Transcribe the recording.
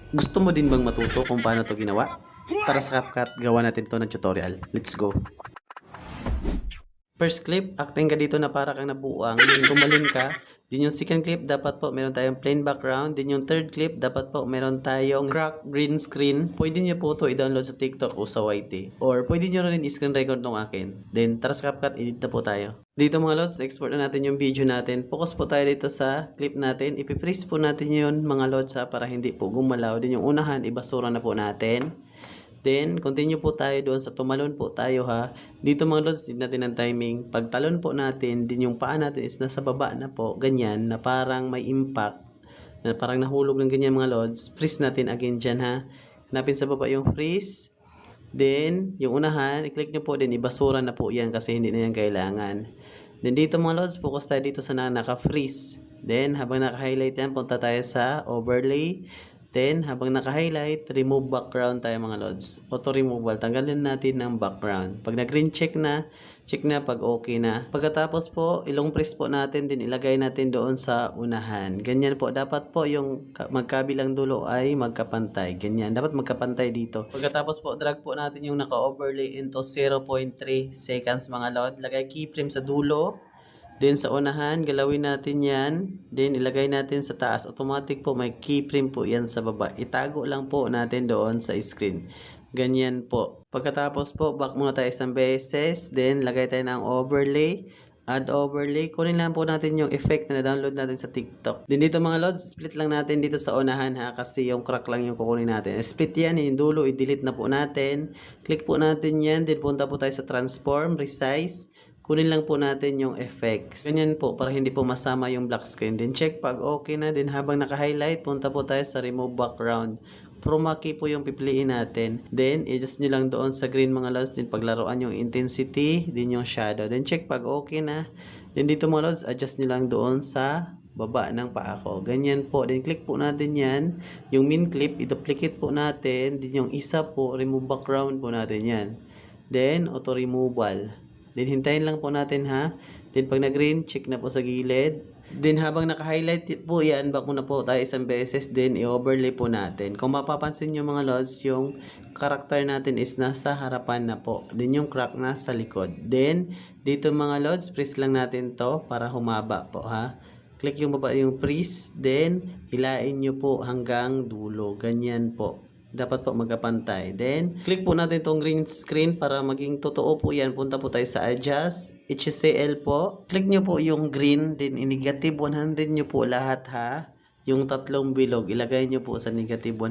Gusto mo din bang matuto kung paano to ginawa? Tara sa CapCut, gawa natin to ng tutorial. Let's go! First clip, acting ka dito na para kang nabuang. Yung tumalon ka. Din yung second clip, dapat po meron tayong plain background. Din yung third clip, dapat po meron tayong crack green screen. Pwede nyo po ito i-download sa TikTok o sa YT. Or pwede nyo rin i-screen record nung akin. Then, tara sa CapCut, edit na po tayo. Dito mga lods, export na natin yung video natin. Focus po tayo dito sa clip natin. Ipi-freeze po natin yun mga lods ha, para hindi po gumalaw. Din yung unahan, ibasura na po natin. Then, continue po tayo doon sa tumalon po tayo ha. Dito mga lods, din natin ang timing. Pag talon po natin, din yung paa natin is nasa baba na po, ganyan, na parang may impact. Na parang nahulog ng ganyan mga lods. Freeze natin again dyan ha. Hanapin sa baba yung freeze. Then, yung unahan, i-click nyo po din, ibasura na po yan kasi hindi na yan kailangan. Then, dito mga lods, focus tayo dito sa naka-freeze. Then, habang naka-highlight yan, punta tayo sa overlay. Then, habang naka-highlight, remove background tayo mga lods. Auto removal, tanggalin natin ng background. Pag nag-green check na pag okay na. Pagkatapos po, ilong press po natin, din ilagay natin doon sa unahan. Ganyan po, dapat po yung magkabilang dulo ay magkapantay. Ganyan, dapat magkapantay dito. Pagkatapos po, drag po natin yung naka-overlay into 0.3 seconds mga lods. Lagay keyframe sa dulo. Then sa unahan, galawin natin yan. Then ilagay natin sa taas. Automatic po may keyframe po yan sa baba. Itago lang po natin doon sa screen. Ganyan po. Pagkatapos po, back muna tayo isang beses. Then lagay tayo ng overlay. Add overlay. Kunin lang po natin yung effect na na-download natin sa TikTok. Then dito mga lods, split lang natin dito sa unahan ha. Kasi yung crack lang yung kukunin natin. Split yan, yung dulo, i-delete na po natin. Click po natin yan. Then punta po tayo sa transform, resize. Kunin lang po natin yung effects. Ganyan po, para hindi po masama yung black screen. Then check pag okay na. Then habang naka-highlight, punta po tayo sa remove background. Chroma key po yung pipiliin natin. Then, adjust nyo lang doon sa green mga lods. Then paglaruan yung intensity, din yung shadow. Then check pag okay na. Then dito mga lods, adjust nyo lang doon sa baba ng paa ko. Ganyan po. Then click po natin yan. Yung min clip, i-duplicate po natin. Then yung isa po, remove background po natin yan. Then, auto removal. Then, hintayin lang po natin ha. Then, pag nag-green, check na po sa gilid. Then, habang naka-highlight po yan, back muna po tayo isang beses. Then, i-overlay po natin. Kung mapapansin nyo mga lods, yung karakter natin is nasa harapan na po. Then, yung crack nasa likod. Then, dito mga lods, press lang natin to para humaba po ha. Click yung baba yung freeze. Then, hilain nyo po hanggang dulo. Ganyan po. Dapat po magkapantay. Then, click po natin itong green screen para maging totoo po yan. Punta po tayo sa adjust, HCL po. Click nyo po yung green, then in negative 100 nyo po lahat ha. Yung tatlong bilog, ilagay nyo po sa negative 100.